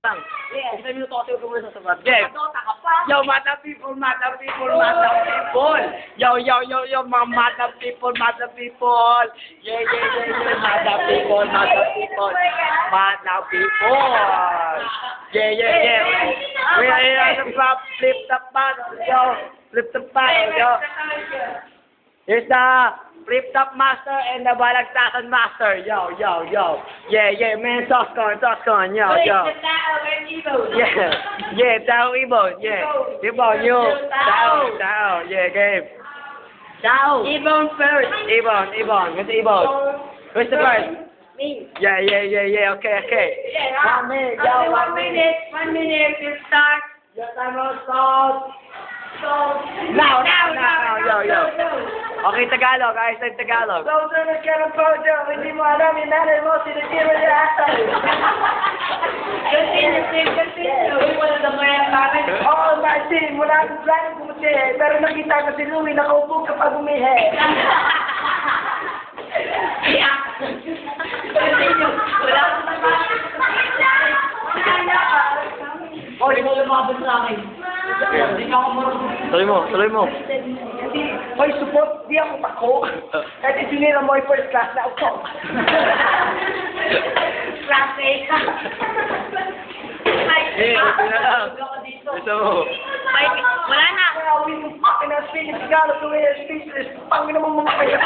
Lang. Yeah. Isang minuto kasi huwag mo na sasabat. Game. Yo, mata people, mata people, mata people. Yo, mga mata people, mata people. Yeah, mata people, mata people. Mata people. Yeah. We're flip the pan, yo. Flip the pan, yo. Here's the flip top master and the balagtasan master. Yo. Yeah, man, toss con, yo. Yeah, Tao Ibon, yeah. Ibon, you. Tao, yeah, game. Tao. Ibon first. Ibon. Who's Ibon? Who's the first? Me. Yeah, okay. Yeah, 1 minute, okay, yo. 1 minute. 1 minute, you start. Your time will start. Now, yo. Okay, Tagalog, I said Tagalog. So, nagkaroon po dyan. Hindi mo alam, inanay mo, sinitiro niya ata. Continue. Wala na ba yung bakit? Oo, Martin, mula ang plano kumuti. Pero nakita ko si Louie, nakaupo kapag umihi. Continue. Wala ko na ba? Oh, hindi mo lumabas sa akin. Hindi ka ako marunong. Tuloy mo. Hoy, support, di ako tako. Kahit isinira mo yung first class na ako. Class A ka. Ito na lang. Gusto mo. Wala na. We fucking are speaking Tagalog to where speechless. Pangin naman mga kaya.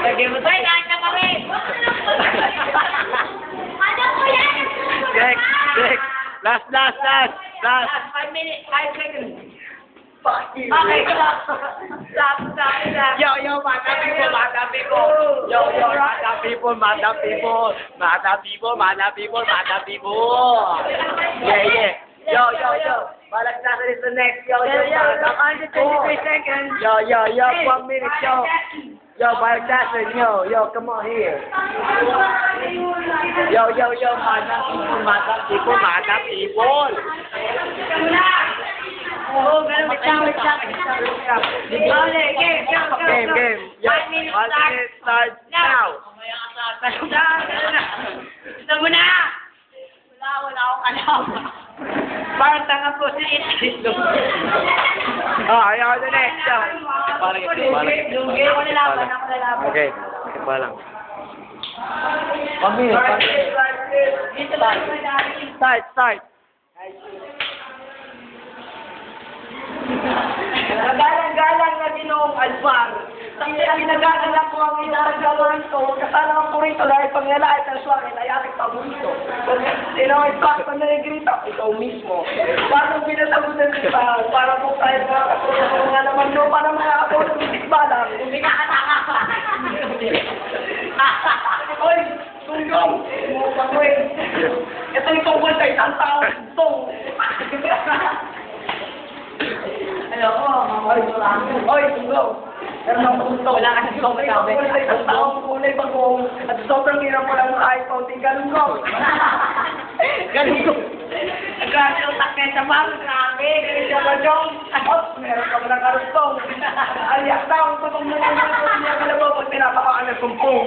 Lagay mo tayo. na kami. Ano ko yan? Next. Last. 5 minutes, 5 seconds. Fuck you. Okay, stop. Yo, mata people. Yo, mata people. Yeah. Yo. Balagtasan is the next. Yo. 123 seconds. Yo, 1 minute, yo. Yo, Balagtasan, yo, come on here. Yo, mata people. Oh, ganun, wait lang. Okay, game. Game. Yo, 1 minute start now. Gusto mo na? Wala akong alam. Parang tanga po si Itlog. Ayaw na next. Lugi, ako nalaban. Okay, pa lang. 1 minute. Dito lang. Start. Galang na Ginoong Alvar. Ang nagagalang ko ang inaragawan ko, kasama ko rito dahil pangyalait ang swangin ay aking paborito. Sino ang impacto na negrito? Ikaw mismo. Paano binasagutan kita? Para po tayo makakatulong nga naman no, para makakatulong ng bitikbalang. Hindi ka kataka pa. Oy, tunggong! Mukhang ko eh. Ito ikaw wala isang taon. Tong! Ayoko, oy, tunggong! Pero napunto, wala ka sa sobrang sabi. Ang taong kulay bagong at sobrang hirap mo lang sa iPhone, galunggong. Grabe ang takay sa mga, grabe. Ganyan ba, Jong? Meron ka mo ng karustong. Alias na, ang tutong na niya kalabo pag pinapakaan ng kumpong.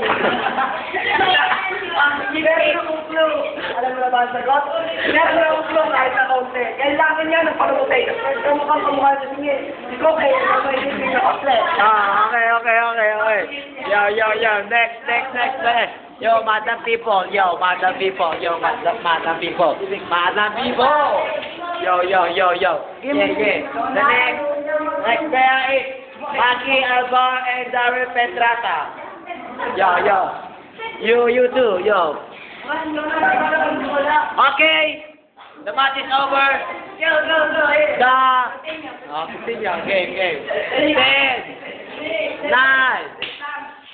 Meron akong clue. Alam mo na ba ang sagot? Meron akong clue kahit na kaunti. Kailangan niya ng palumutay. Kaya mukhang kamukha niya sige. Ikaw kayo, may living na kasle. Okay. Yo. Next. Yo, Madam people. Yo. Yeah. The next player is Maki Alvar and Darren Petrata. Yo. You too, yo. Okay. The match is over. Go. Continue. Game. 10, 9,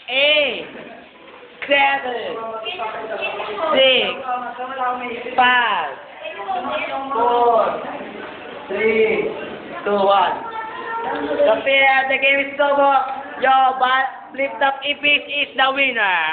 8, 7, 6, 5, 4, 3, 2, 1. The game is over. Yo, but Flip Top Ipis is the winner.